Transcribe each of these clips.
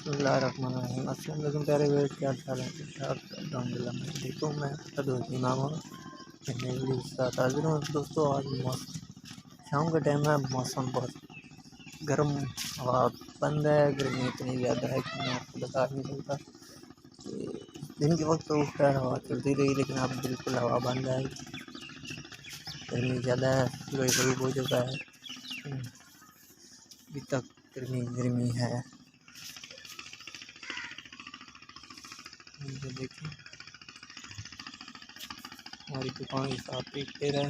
बिस्मिल्लाहिर्रहमानिर्रहीम। अस्सलाम वालेकुम प्यारे व्यूअर्स, क्या हाल है? ठीक ठाक अल्हम्दुलिल्लाह मैं ठीक हूँ। मैं आपका दोस्त इमाम हूँ। नई वीडियो के साथ हाजिर हूँ। दोस्तों आज शाम का टाइम है, मौसम बहुत गर्म, हवा बंद है। गर्मी इतनी ज़्यादा है कि मैं आपको बता नहीं सकता। दिन के वक्त तो खैर हवा चलती रही, लेकिन अब बिल्कुल हवा बंद है। गर्मी ज़्यादा है, सूरज गरूब हो चुका है, अभी तक गर्मी है। देखिए हमारी दुकान के साथ एक दे रहा है।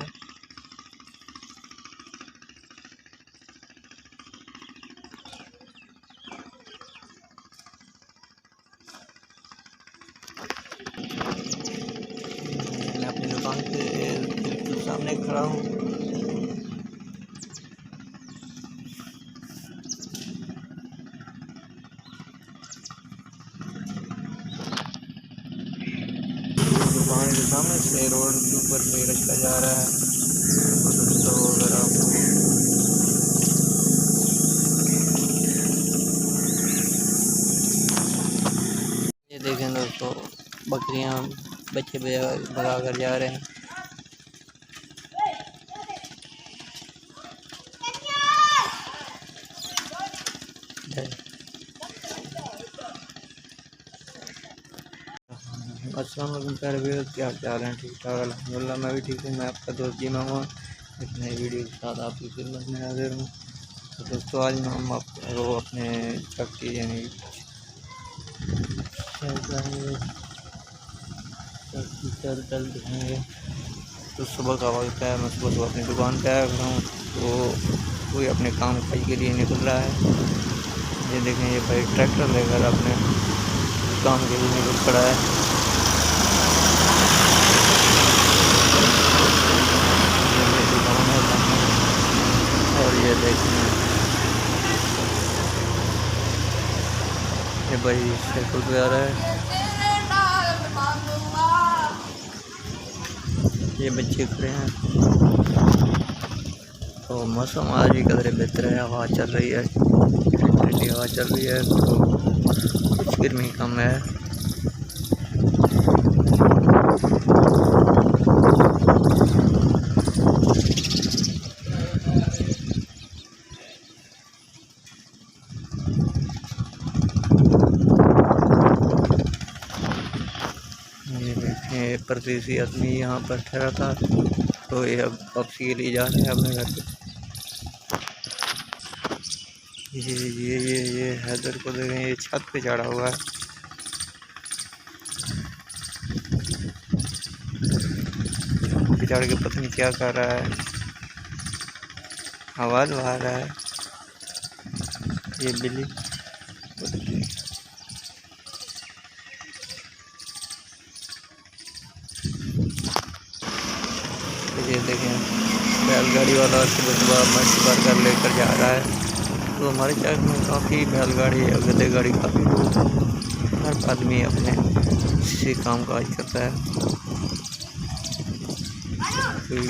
मैं अपनी दुकान के बिल्कुल सामने खड़ा हूँ। दुकान के सामने से रोड के ऊपर से रास्ता जा रहा है। तो अगर आप ये देखें दोस्तों, बकरियां बच्चे भगा कर जा रहे हैं। अस्सलाम वालेकुम प्यारे व्यूअर्स, क्या हाल है? ठीक ठाक अल्हम्दुलिल्लाह मैं भी ठीक हूँ। मैं आपका दोस्त इमाम हूँ। एक नई वीडियो के साथ आपकी खिदमत में हाजिर हूँ। तो दोस्तों आज हम आपको अपने ट्रक की यानी चल दिखाएँगे। तो सुबह का वक्त है, मैं सुबह अपनी दुकान पे आया हुआ हूँ। तो कोई अपने काम काज के लिए निकल रहा है। ये देखें, ये भाई ट्रैक्टर लेकर अपने काम के लिए निकल पड़ा है। ये मेरी दुकान है सामने, और ये देखें ये भाई साइकिल पे आ रहा है। ये बच्चे खड़े हैं। तो मौसम आज भी कदरे बेहतर है, हवा चल रही है, ठंडी हवा चल रही है, तो कुछ गर्मी कम है। ये देखें, परदेसी आदमी यहाँ पर ठहरा था, तो ये अब वापसी के लिए जा रहे हैं अपने घर पे। ये हैदर को देखें, ये छत पे चढ़ा हुआ है। चढ़ के पता नहीं क्या कर रहा है, आवाज़ आ रहा है। ये बिल्ली ये देखें, बैलगाड़ी वाला सुबह सुबह मछली भर कर लेकर जा रहा है। तो हमारे शहर में काफ़ी बैलगाड़ी और गधे गाड़ी काफ़ी लोग, हर आदमी अपने किसी काम काज करता है। कोई